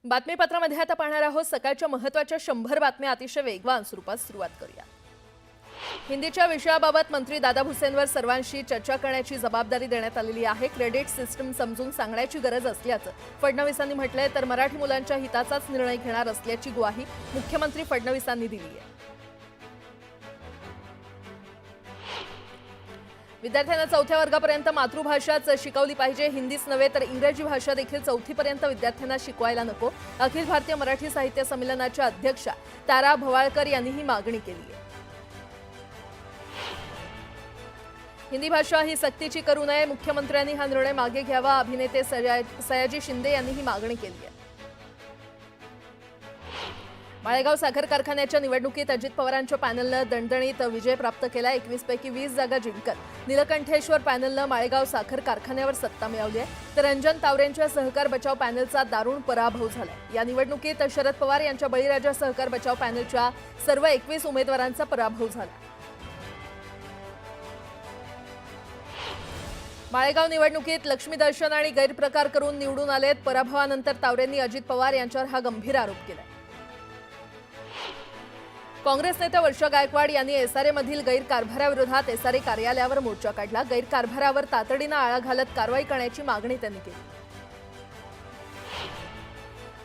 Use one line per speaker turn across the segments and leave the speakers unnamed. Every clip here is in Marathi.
बातमीपत्रामध्ये आता पाहणार आहोत सकाळच्या महत्त्वाच्या 100 बातम्या अतिशय वेगवान स्वरूपात सुरुवात करूया। हिंदीच्या विषयाबाबत मंत्री दादा भुसेंवर सर्वांशी चर्चा करण्याची जबाबदारी देण्यात आलेली आहे। क्रेडिट सिस्टम समजून सांगण्याची गरज असल्याचं फडणवीसांनी म्हटलंय, तर मराठी मुलांच्या हिताचाच निर्णय घेणार असल्याची ग्वाही मुख्यमंत्री फडणवीसांनी दिली आहे। विद्यार्थ्यांना 4थ्या वर्गापर्यंत मातृभाषाच शिकवली पाहिजे, हिंदीच नव्हे तर इंग्रजी भाषा देखील 4थी पर्यंत विद्यार्थ्यांना शिकवायला नको। अखिल भारतीय मराठी साहित्य संमेलनाच्या अध्यक्षा तारा भवाळकर यांनी ही मागणी केली आहे। हिंदी भाषा ही सक्तीची करू नये, मुख्यमंत्र्यांनी हा निर्णय मागे घ्यावा। अभिनेते सयाजी शिंदे यांनी ही मागणी केली आहे। माळेगाव साखर कारखान्याच्या निवडणुकीत अजित पवारांच्या पॅनलनं दणदणीत विजय प्राप्त केला। 21 पैकी 20 जागा जिंकत नीलकंठेश्वर पॅनलनं माळेगाव साखर कारखान्यावर सत्ता मिळवली आहे, तर रंजन तावरेंच्या सहकार बचाव पॅनलचा दारुण पराभव झाला। या निवडणुकीत शरद पवार यांच्या बळीराजा सहकार बचाव पॅनलच्या सर्व 21 उमेदवारांचा पराभव झाला। माळेगाव निवडणुकीत लक्ष्मी दर्शन आणि गैरप्रकार करून निवडून आलेत। पराभवानंतर तावरेंनी अजित पवार यांच्यावर हा गंभीर आरोप केला। काँग्रेस नेत्या वर्षा गायकवाड यांनी एसआरए मधील गैरकारभाराविरोधात एसआरए कार्यालयावर मोर्चा काढला। गैरकारभारावर तातडीने आळा घालत कारवाई करण्याची मागणी त्यांनी केली।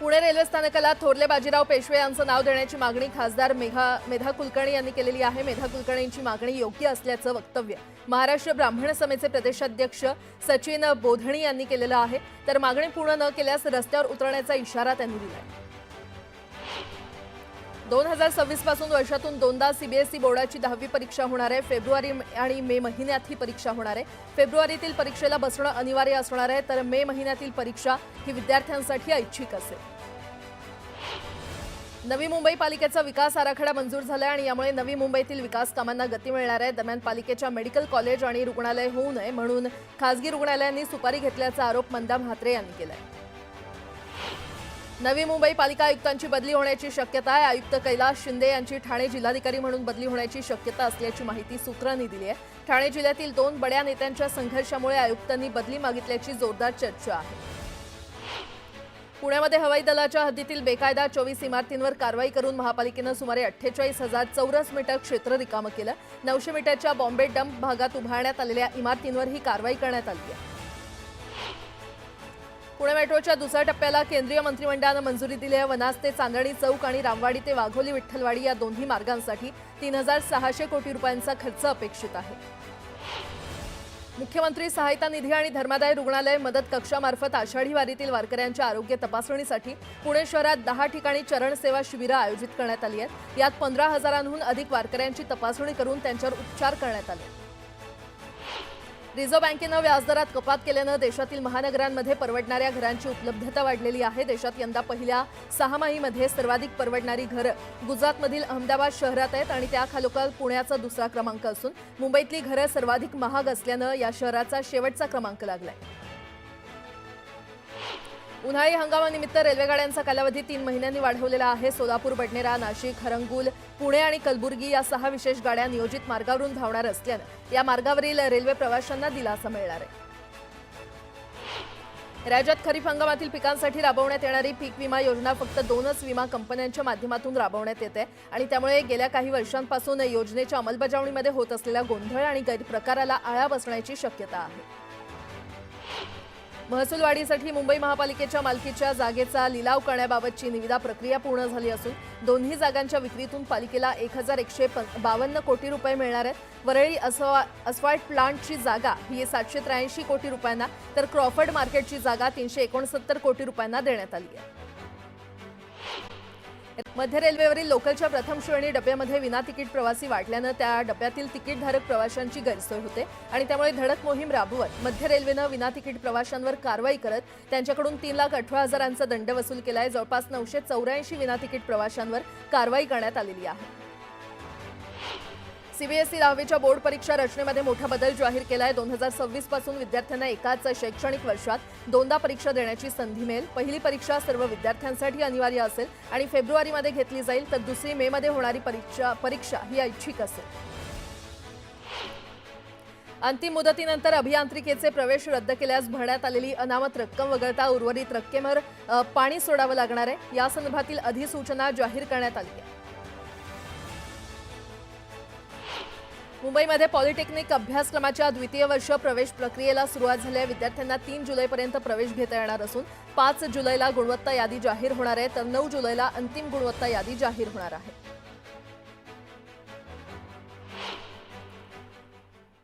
पुणे रेल्वे स्थानकाला थोरले बाजीराव पेशवे यांचं नाव देण्याची मागणी खासदार मेधा कुलकर्णी यांनी केलेली आहे। मेधा कुलकर्णींची मागणी योग्य असल्याचं वक्तव्य महाराष्ट्र ब्राह्मण समेचे प्रदेशाध्यक्ष सचिन बोधणी यांनी केलेलं आहे, तर मागणी पूर्ण न केल्यास रस्त्यावर उतरण्याचा इशारा त्यांनी दिला आहे। 2026 पासून वर्षातून दोनदा सीबीएसई बोर्डाची 10वी परीक्षा होणार आहे। फेब्रुवारी आणि मे महिन्यात ही परीक्षा होणार आहे। फेब्रुवारीतील परीक्षेला बसणं अनिवार्य असणार आहे, तर मे महिन्यातील परीक्षा ही विद्यार्थ्यांसाठी ऐच्छिक असेल। नवी मुंबई पालिकेचा विकास आराखडा मंजूर झाला आणि यामुळे नवी मुंबईतील विकास कामांना गती मिळणार आहे। दरम्यान पालिकेच्या मेडिकल कॉलेज आणि रुग्णालय होऊ नये म्हणून खासगी रुग्णालयांनी सुपारी घेतल्याचा आरोप मंदा म्हात्रे यांनी केला आहे। नवी मुंबई पालिका आयुक्तांची बदली होण्याची शक्यता आहे। आयुक्त कैलास शिंदे यांची ठाणे जिल्हाधिकारी म्हणून बदली होण्याची शक्यता असल्याची माहिती सूत्रांनी दिली आहे। ठाणे जिल्ह्यातील 2 बड्या नेत्यांच्या संघर्षामुळे आयुक्तांनी बदली मागितल्याची जोरदार चर्चा आहे। पुण्यामध्ये हवाई दलाच्या हद्दीतील बेकायदा 24 इमारतींवर कारवाई करून महापालिकेनं सुमारे 48,000 चौरस मीटर क्षेत्र रिकामं केलं। 900 मीटरच्या बॉम्बे डंप भागात उभारण्यात आलेल्या इमारतींवर ही कारवाई करण्यात आली आहे। पुणे मेट्रोच्या दुसऱ्या टप्प्याला केंद्रीय मंत्रिमंडळानं मंजुरी दिली आहे। वनाज ते चांदणी चौक आणि रामवाडी ते वाघोली विठ्ठलवाडी या दोन्ही मार्गांसाठी 3,600 कोटी रुपयांचा खर्च अपेक्षित आहे। मुख्यमंत्री सहायता निधी आणि धर्मादाय रुग्णालय मदत कक्षामार्फत आषाढी वारीतील वारकऱ्यांच्या आरोग्य तपासणीसाठी पुणे शहरात 10 ठिकाणी चरण सेवा शिबिरं आयोजित करण्यात आली आहेत। यात 15,000हून अधिक वारकऱ्यांची तपासणी करून त्यांच्यावर उपचार करण्यात आले। रिझर्व्ह बँकेनं व्याजदरात कपात केल्यानं देशातील महानगरांमध्ये परवडणाऱ्या घरांची उपलब्धता वाढलेली आहे। देशात यंदा पहिल्या 6 माहीमध्ये सर्वाधिक परवडणारी घरं गुजरातमधील अहमदाबाद शहरात आहेत आणि त्याखालोखाल पुण्याचा दुसरा क्रमांक असून मुंबईतली घरं सर्वाधिक महाग असल्यानं या शहराचा शेवटचा क्रमांक लागलाय। उन्हाळी हंगामानिमित्त रेल्वेगाड्यांचा कालावधी 3 महिन्यांनी वाढवलेला आहे। सोलापूर, बडनेरा, नाशिक, हरंगुल, पुणे आणि कलबुर्गी या 6 विशेष गाड्या नियोजित मार्गावरून धावणार असल्यानं या मार्गावरील रेल्वे प्रवाशांना दिलासा मिळणार आहे। राज्यात खरीप हंगामातील पिकांसाठी राबवण्यात येणारी पीक विमा योजना फक्त 2च विमा कंपन्यांच्या माध्यमातून राबवण्यात येते आणि त्यामुळे गेल्या काही वर्षांपासून योजनेच्या अंमलबजावणीमध्ये होत असलेला गोंधळ आणि गैरप्रकाराला आळा बसण्याची शक्यता आहे। महसूल वाढीसाठी मुंबई महापालिकेच्या मालकीच्या जागेचा लिलाव करण्याबाबतची निविदा प्रक्रिया पूर्ण झाली असून दोन्ही जागांच्या विक्रीतून पालिकेला 1,152 कोटी रुपये मिळणार आहेत। वरळी अस्फाल्ट प्लांटची जागा ही 783 कोटी रुपयांना, तर क्रॉफर्ड मार्केटची जागा 369 कोटी रुपयांना देण्यात आली आहे। मध्य रेल्वेवरील लोकलच्या प्रथम श्रेणी डब्यामध्ये विना तिकीट प्रवासी वाढल्यानं त्या डब्यातील तिकीटधारक प्रवाशांची गैरसोय होते आणि त्यामुळे धडक मोहीम राबवत मध्य रेल्वेनं विना तिकीट प्रवाशांवर कारवाई करत त्यांच्याकडून 3,18,000चा दंड वसूल केलाय। जवळपास 984 विना तिकीट प्रवाशांवर कारवाई करण्यात आलेली आहे। सीबीएसई 10वीच्या बोर्ड परीक्षा रचनेमध्ये मोठा बदल जाहीर केलाय। 2026 पासून विद्यार्थ्यांना एकाच शैक्षणिक वर्षात 2दा परीक्षा देण्याची संधी मिळेल। पहिली परीक्षा सर्व विद्यार्थ्यांसाठी अनिवार्य असेल आणि फेब्रुवारीमध्ये घेतली जाईल, तर दुसरी मे मध्ये होणारी परीक्षा ही ऐच्छिक असेल। अंतिम मुदतीनंतर अभियांत्रिकीचे प्रवेश रद्द केल्यास भरण्यात आलेली अनामत रक्कम वगळता उर्वरित रक्कमेवर पाणी सोडावं लागणार आहे। या संदर्भातील अधिसूचना जाहीर करण्यात आली आहे। मुंबईमध्ये पॉलिटेक्निक अभ्यासक्रमाच्या द्वितीय वर्ष प्रवेश प्रक्रियेला सुरुवात झाली आहे। विद्यार्थ्यांना 3 जुलैपर्यंत प्रवेश घेता येणार असून 5 जुलैला गुणवत्ता यादी जाहीर होणार आहे, तर 9 जुलैला अंतिम गुणवत्ता यादी जाहीर होणार आहे।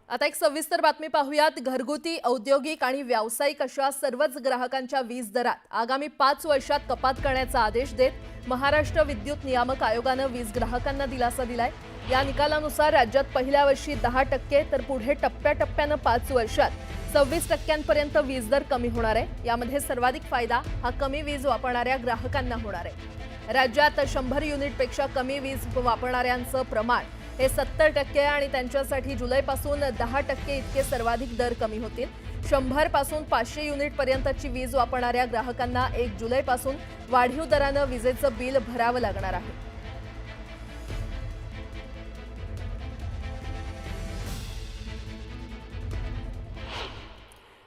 आता एक सविस्तर बातमी पाहूयात। घरगुती, औद्योगिक आणि व्यावसायिक अशा सर्वच ग्राहकांच्या वीज दरात आगामी 5 वर्षात कपात करण्याचा आदेश देत महाराष्ट्र विद्युत नियामक आयोगानं वीज ग्राहकांना दिलासा दिलाय। या निकालानुसार राज्यात पहिल्या वर्षी 10%, तर पुढे टप्प्याटप्प्यानं 5 वर्षात 26% वीज दर कमी होणार आहे। यामध्ये सर्वाधिक फायदा हा कमी वीज वापरणाऱ्या ग्राहकांना होणार आहे। राज्यात 100 युनिटपेक्षा कमी वीज वापरणाऱ्यांचं प्रमाण हे 70% आणि त्यांच्यासाठी जुलैपासून 10% इतके सर्वाधिक दर कमी होतील। 100 पासून 500 युनिट पर्यंतची वीज वापरणाऱ्या ग्राहकांना 1 जुलैपासून वाढीव दरानं विजेचं बिल भरावं लागणार आहे।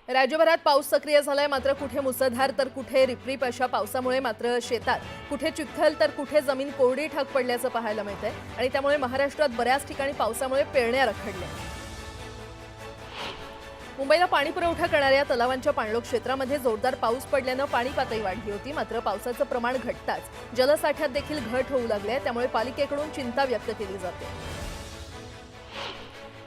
राज्यभरात पाऊस सक्रिय झालाय, मात्र कुठे मुसळधार तर कुठे रिपरिप अशा पावसामुळे मात्र शेतात कुठे चिखल तर कुठे जमीन कोरडी ठाक पडल्याचं पाहायला मिळतंय आणि त्यामुळे महाराष्ट्रात बऱ्याच ठिकाणी पावसामुळे पेरण्या रखडल्या। मुंबईला पाणी पुरवठा करणाऱ्या तलावांच्या पाणलोट क्षेत्रामध्ये जोरदार पाऊस पडल्यानं पाणी पातळी वाढली होती, मात्र पावसाचं प्रमाण घटताच जलसाठ्यात देखील घट होऊ लागली आहे, त्यामुळे पालिकेकडून चिंता व्यक्त केली जाते।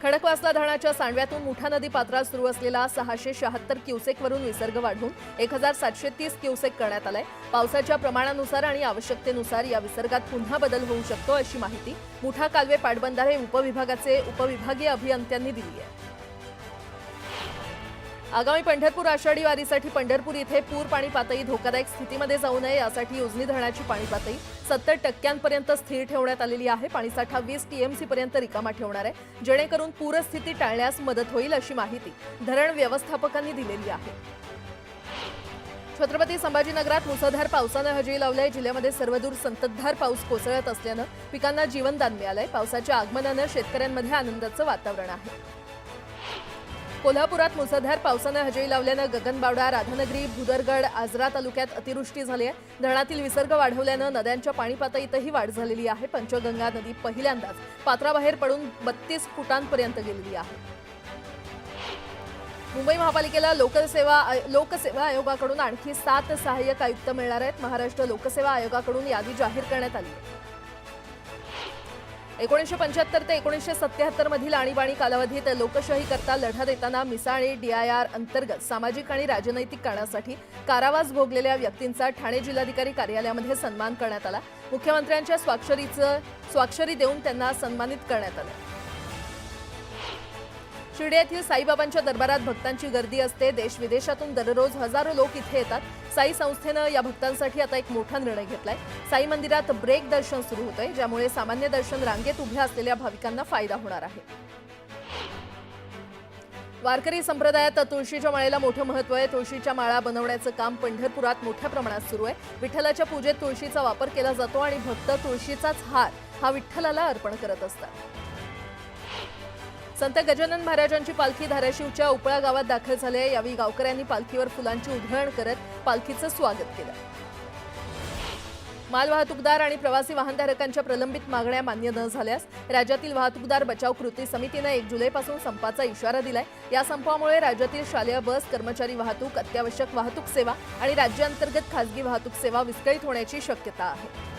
खडकवासला धरणाच्या सांडव्यातून मुठा नदी पात्रात सुरू असलेला 676 क्युसेकवरून विसर्ग वाढवून 1730 क्युसेक करण्यात आलाय। पावसाच्या प्रमाणानुसार आणि आवश्यकतेनुसार या विसर्गात पुन्हा बदल होऊ शकतो, अशी माहिती मुठा कालवे पाटबंधारे उपविभागाचे उपविभागीय अभियंत्यांनी दिली आहे। आगामी पंढरपूर आषाढी वारीसाठी पंढरपूर इथे पूर पाणी पातळी धोकादायक स्थितीमध्ये जाऊ नये यासाठी उजनी धरणाची पाणी पातळी 70% स्थिर ठेवण्यात आलेली आहे। पाणीसाठा 20 टीएमसी पर्यंत रिकामा ठेवणार आहे, जेणेकरून पूरस्थिती टाळण्यास मदत होईल, अशी माहिती धरण व्यवस्थापकांनी दिलेली आहे। छत्रपती संभाजीनगरात मुसळधार पावसानं हजेरी लावली आहे। जिल्ह्यामध्ये सर्वदूर संततधार पाऊस कोसळत असल्यानं पिकांना जीवनदान मिळालंय। पावसाच्या आगमनानं शेतकऱ्यांमध्ये आनंदाचं वातावरण आहे। कोल्हापुरात मुसळधार पावसानं हजेरी लावल्यानं गगनबावडा, राधानगरी, भुदरगड, आजरा तालुक्यात अतिवृष्टी झाली आहे। धरणातील विसर्ग वाढवल्यानं नद्यांच्या पाणी पातळीतही वाढ झालेली आहे। पंचगंगा नदी पहिल्यांदाच पात्राबाहेर पडून 32 फुटांपर्यंत गेलेली आहे। मुंबई महापालिकेला लोकसेवा आयोगाकडून आणखी 7 सहाय्यक आयुक्त मिळणार आहेत। महाराष्ट्र लोकसेवा आयोगाकडून यादी जाहीर करण्यात आली आहे। 1975 ते 1977 मधील आणीबाणी कालावधीत लोकशाहीकरता लढा देताना मिसाळ DIR अंतर्गत सामाजिक आणि राजनैतिक कारणासाठी कारावास भोगलेल्या व्यक्तींचा ठाणे जिल्हाधिकारी कार्यालयामध्ये सन्मान करण्यात आला। मुख्यमंत्र्यांच्या स्वाक्षरी देऊन त्यांना सन्मानित करण्यात आलं। शिर्डी येथील साईबाबांच्या दरबारात भक्तांची गर्दी असते। देश विदेशातून दररोज हजारो लोक इथे येतात। साई संस्थेनं या भक्तांसाठी आता एक मोठा निर्णय घेतलाय। साई मंदिरात ब्रेक दर्शन सुरू होतंय, ज्यामुळे सामान्य दर्शन रांगेत उभ्या असलेल्या भाविकांना फायदा होणार आहे। वारकरी संप्रदायात तुळशीच्या माळेला मोठं महत्त्व आहे। तुळशीच्या माळा बनवण्याचं काम पंढरपुरात मोठ्या प्रमाणात सुरू आहे। विठ्ठलाच्या पूजेत तुळशीचा वापर केला जातो आणि भक्त तुळशीचाच हार हा विठ्ठलाला अर्पण करत असतात। संत गजानन महाराजांची पालखी धाराशिवच्या उपळा गावात दाखल झाली आहे। यावेळी गावकऱ्यांनी पालखीवर फुलांची उधळण करत पालखीचं स्वागत केलं। मालवाहतूकदार आणि प्रवासी वाहनधारकांच्या प्रलंबित मागण्या मान्य न झाल्यास राज्यातील वाहतूकदार बचाव कृती समितीनं 1 जुलैपासून संपाचा इशारा दिलाय। या संपामुळे राज्यातील शालेय बस, कर्मचारी वाहतूक, अत्यावश्यक वाहतूक सेवा आणि राज्यांतर्गत खासगी वाहतूक सेवा विस्कळीत होण्याची शक्यता आहे।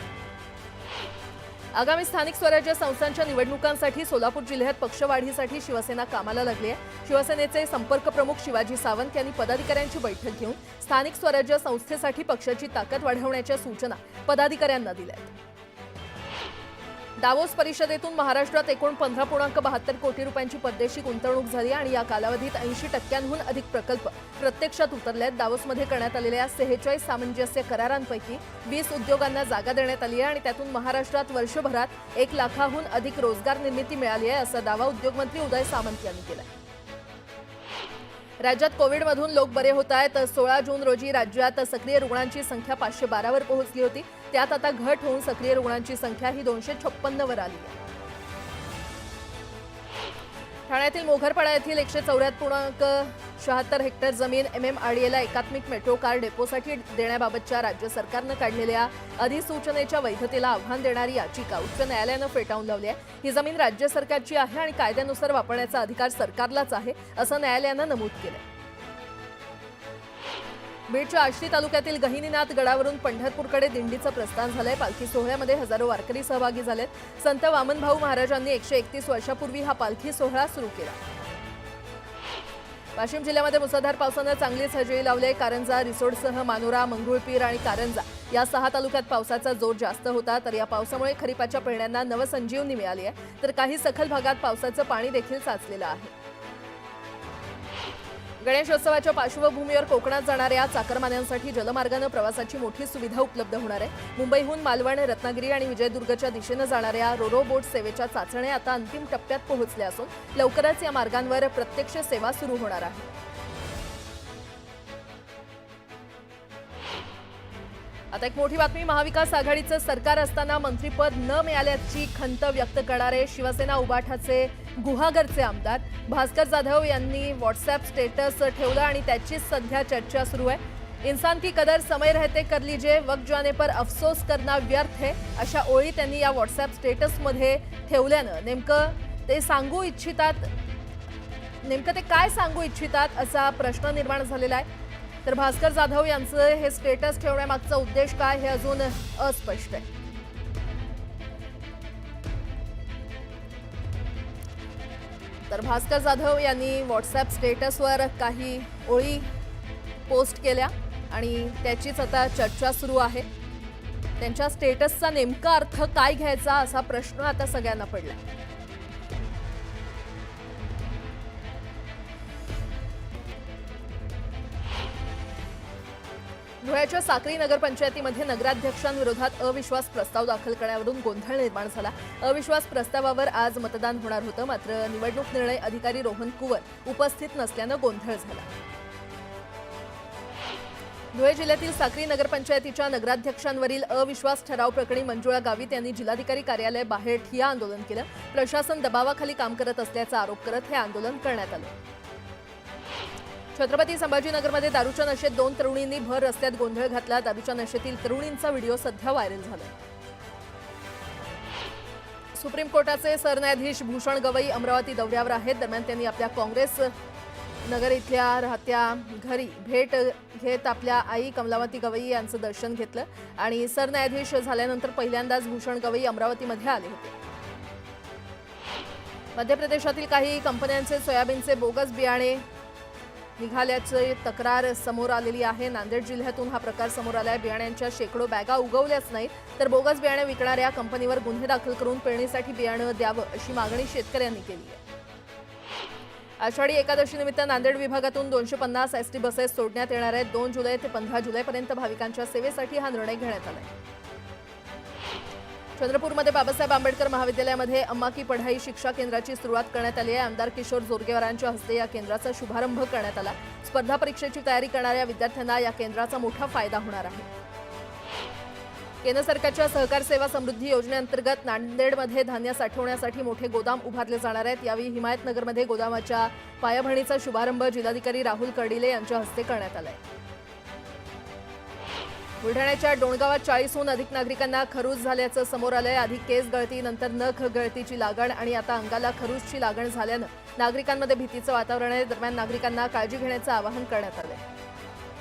आगामी स्थानिक स्वराज्य संस्थांच्या निवडणुकांसाठी सोलापूर जिल्ह्यात पक्षवाढीसाठी शिवसेना कामाला लागली आहे। शिवसेनेचे संपर्क प्रमुख शिवाजी सावंत यांनी पदाधिकाऱ्यांची बैठक घेऊन स्थानिक स्वराज्य संस्थेसाठी पक्षाची ताकद वाढवण्याच्या सूचना पदाधिकाऱ्यांना दिल्या आहेत। दावोस परिषदेतून महाराष्ट्रात एकूण 15.72 कोटी रुपयांची परदेशी गुंतवणूक झाली आणि या कालावधीत 80%हून अधिक प्रकल्प प्रत्यक्षात उतरलेत। दावोसमध्ये करण्यात आलेल्या 46 सामंजस्य करारांपैकी 20 उद्योगांना जागा देण्यात आली आहे आणि त्यातून महाराष्ट्रात वर्षभरात 1 लाखाहून अधिक रोजगार निर्मिती मिळाली आहे, असा दावा उद्योगमंत्री उदय सामंत यांनी केला। राज्यात कोविडमधून लोक बरे होत आहेत। 16 जून रोजी राज्यात सक्रिय रुग्णांची संख्या 512 वर पोहोचली होती। त्यात आता घट होऊन सक्रिय रुग्णांची संख्या ही 256 वर आली आहे। ठाण्यातील मोघरपाडा येथील 174.76 हेक्टर जमीन MMRDAला एकात्मिक मेट्रो कार डेपोसाठी देण्याबाबतच्या राज्य सरकारनं काढलेल्या अधिसूचनेच्या वैधतेला आव्हान देणारी याचिका उच्च न्यायालयानं फेटाळून लावली आहे। ही जमीन राज्य सरकारची आहे आणि कायद्यानुसार वापरण्याचा अधिकार सरकारलाच आहे असं न्यायालयानं नमूद केलं। बीडच्या आष्टी तालुक्यातील गहिनीनाथ गडावरून पंढरपूरकडे दिंडीचं प्रस्थान झालंय। पालखी सोहळ्यामध्ये हजारो वारकरी सहभागी झालेत। संत वामनभाऊ महाराजांनी 131 वर्षापूर्वी हा पालखी सोहळा सुरू केला। वाशिम जिल्ह्यामध्ये मुसळधार पावसानं चांगलीच हजेरी लावली। कारंजा, रिसोडसह मानोरा, मंगरुळपीर आणि कारंजा या 6 तालुक्यात पावसाचा जोर जास्त होता। तर या पावसामुळे खरीपाच्या पेरण्यांना नवसंजीवनी मिळाली आहे, तर काही सखल भागात पावसाचं पाणी देखील साचलेलं आहे। गणेशोत्सवाच्या पार्श्वभूमीवर कोकणात जाणाऱ्या चाकरमान्यांसाठी जलमार्गाने प्रवासाची मोठी सुविधा उपलब्ध होणार आहे। मुंबईहून मालवण, रत्नागिरी आणि विजयदुर्गच्या दिशेने जाणाऱ्या रोरो बोट सेवेच्या चाचण्या आता अंतिम टप्प्यात पोहोचल्या असून लवकरच या मार्गांवर प्रत्यक्ष सेवा सुरू होणार आहे। आता एक मोठी बातमी, महाविकास आघाडीचं सरकार असताना मंत्रिपद न मिळाल्याची खंत व्यक्त करणारे शिवसेना उबाठाचे गुहागरचे आमदार भास्कर जाधव यांनी व्हॉट्सअॅप स्टेटस ठेवलं आणि त्याचीच सध्या चर्चा सुरू आहे। इंसान की कदर समय रहते कर लीजिए, वक्त जाने पर अफसोस करना व्यर्थ है, अशा ओळी त्यांनी या व्हॉट्सअॅप स्टेटसमध्ये ठेवल्यानं नेमकं ते काय सांगू इच्छितात असा प्रश्न निर्माण झालेला आहे। तर भास्कर जाधव यांचं हे स्टेटस ठेवण्यामागचा उद्देश काय हे अजून अस्पष्ट आहे। तर भास्कर जाधव यांनी व्हॉट्सअॅप स्टेटसवर काही ओळी पोस्ट केल्या आणि त्याचीच आता चर्चा सुरू आहे। त्यांच्या स्टेटसचा नेमका अर्थ काय घ्यायचा असा प्रश्न आता सगळ्यांना पडला। धुळ्याच्या साक्री नगरपंचायतीमध्ये नगराध्यक्षांविरोधात अविश्वास प्रस्ताव दाखल करण्यावरून गोंधळ निर्माण झाला। अविश्वास प्रस्तावावर आज मतदान होणार होतं, मात्र निवडणूक निर्णय अधिकारी रोहन कुवर उपस्थित नसल्यानं गोंधळ झाला। धुळे जिल्ह्यातील साक्री नगरपंचायतीच्या नगराध्यक्षांवरील अविश्वास ठराव प्रकरणी मंजुळा गावित यांनी जिल्हाधिकारी कार्यालय बाहेर ठिय्या आंदोलन केलं। प्रशासन दबावाखाली काम करत असल्याचा आरोप करत हे आंदोलन करण्यात आलं। छत्रपती संभाजीनगरमध्ये दारूच्या नशेत 2 तरुणींनी भर रस्त्यात गोंधळ घातला। दारूच्या नशेतील तरुणींचा व्हिडिओ सध्या व्हायरल झाला। सुप्रीम कोर्टाचे सरन्यायाधीश भूषण गवई अमरावती दौऱ्यावर आहेत। दरम्यान त्यांनी आपल्या काँग्रेस नगर इथल्या राहत्या घरी भेट घेत आपल्या आई कमलावती गवई यांचं दर्शन घेतलं आणि सरन्यायाधीश झाल्यानंतर पहिल्यांदाच भूषण गवई अमरावतीमध्ये आले होते। मध्य प्रदेशातील काही कंपन्यांचे सोयाबीनचे बोगस बियाणे निघाल्याची तक्रार समोर आलेली आहे। नांदेड जिल्ह्यातून हा प्रकार समोर आलाय। बियाण्यांच्या शेकडो बॅगा उगवल्याच नाहीत, तर बोगस बियाणे विकणाऱ्या कंपनीवर गुन्हे दाखल करून पेरणीसाठी बियाणं द्यावं अशी मागणी शेतकऱ्यांनी केली आहे। आषाढी एकादशी निमित्त नांदेड विभागातून 250 एसटी बसेस सोडण्यात येणार आहेत। 2 जुलै ते 15 जुलैपर्यंत भाविकांच्या सेवेसाठी हा निर्णय घेण्यात आला आहे। चंद्रपूरमध्ये बाबासाहेब आंबेडकर महाविद्यालयामध्ये अम्मा की पढाई शिक्षा केंद्राची सुरुवात करण्यात आली आहे। आमदार किशोर जोरगेवारांच्या हस्ते या केंद्राचा शुभारंभ करण्यात आला। स्पर्धा परीक्षेची तयारी करणाऱ्या विद्यार्थ्यांना या केंद्राचा मोठा फायदा होणार आहे। केंद्र सरकारच्या सहकार सेवा समृद्धी योजनेअंतर्गत नांदेडमध्ये धान्य साठवण्यासाठी मोठे गोदाम उभारले जाणार आहेत। यावेळी हिमायतनगरमध्ये गोदामाच्या पायाभरणीचा शुभारंभ जिल्हाधिकारी राहुल कर्डिले यांच्या हस्ते करण्यात आला आहे। बुलढाण्याच्या डोणगावात 40हून अधिक नागरिकांना खरूज झाल्याचं समोर आलंय। आधी केस गळती, नंतर नख गळतीची लागण आणि आता अंगाला खरूजची लागण झाल्यानं नागरिकांमध्ये भीतीचं वातावरण आहे। दरम्यान नागरिकांना काळजी घेण्याचं आवाहन करण्यात आलंय।